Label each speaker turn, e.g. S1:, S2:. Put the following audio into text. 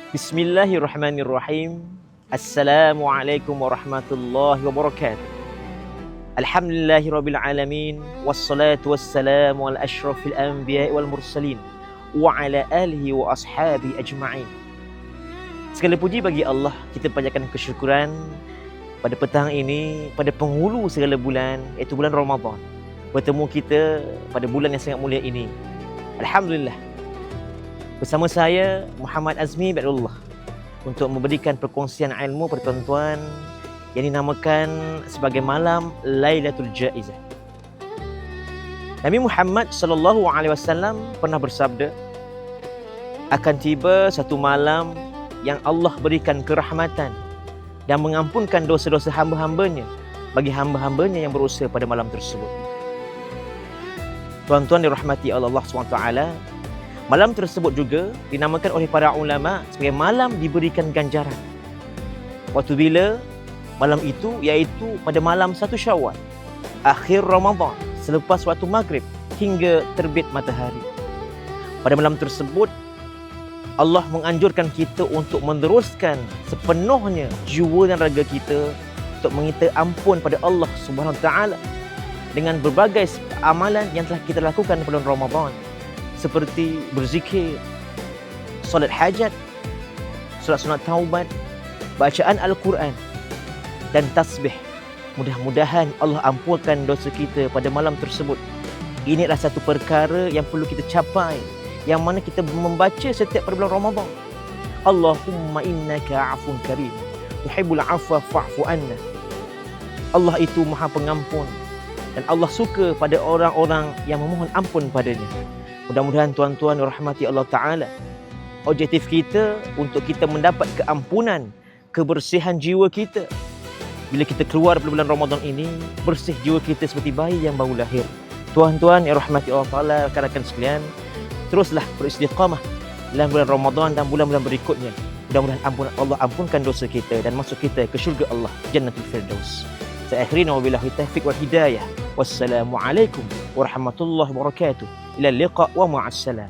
S1: Bismillahirrahmanirrahim. Assalamualaikum warahmatullahi wabarakatuh. Alhamdulillahirabbil alamin wassalatu wassalamu ala asyrafil anbiya'i wal mursalin wa ala alihi wa ashabi ajma'in. Segala puji bagi Allah, kita panjatkan kesyukuran pada petang ini, pada penghulu segala bulan, iaitu bulan Ramadan. Bertemu kita pada bulan yang sangat mulia ini. Alhamdulillah. Bersama saya Muhammad Azmi Badrullah untuk memberikan perkongsian ilmu pada tuan-tuan yang dinamakan sebagai malam Lailatul Jaizah. Nabi Muhammad sallallahu alaihi wasallam pernah bersabda, akan tiba satu malam yang Allah berikan kerahmatan dan mengampunkan dosa-dosa hamba-hambanya bagi hamba-hambanya yang berusaha pada malam tersebut. Tuan-tuan dirahmati Allah SWT, malam tersebut juga dinamakan oleh para ulama sebagai malam diberikan ganjaran. Waktu bila malam itu, iaitu pada malam 1 Syawal, akhir Ramadan, selepas waktu maghrib hingga terbit matahari. Pada malam tersebut, Allah menganjurkan kita untuk meneruskan sepenuhnya jiwa dan raga kita untuk meminta ampun pada Allah Subhanahu Wa Taala dengan berbagai amalan yang telah kita lakukan pada bulan Ramadan, seperti berzikir, solat hajat, solat sunat taubat, bacaan Al-Quran dan tasbih. Mudah-mudahan Allah ampunkan dosa kita pada malam tersebut. Ini adalah satu perkara yang perlu kita capai, yang mana kita membaca setiap pada bulan Ramadan. Allahumma innaka afun karim, tuhibbul afwa fa'fu anna. Allah itu Maha Pengampun dan Allah suka pada orang-orang yang memohon ampun padanya. Mudah-mudahan tuan-tuan rahmati Allah Ta'ala, objektif kita untuk kita mendapat keampunan, kebersihan jiwa kita. Bila kita keluar pada bulan Ramadan ini, bersih jiwa kita seperti bayi yang baru lahir. Tuan-tuan yang rahmati Allah Ta'ala, rakan-rakan sekalian, teruslah beristiqamah dalam bulan Ramadan dan bulan-bulan berikutnya. Mudah-mudahan Allah ampunkan dosa kita dan masuk kita ke syurga Allah, Jannatul Firdaus. Saya akhirin wa billahi taufiq wal hidayah. Wassalamualaikum warahmatullahi wabarakatuh. Ila liqa wa ma'assalam.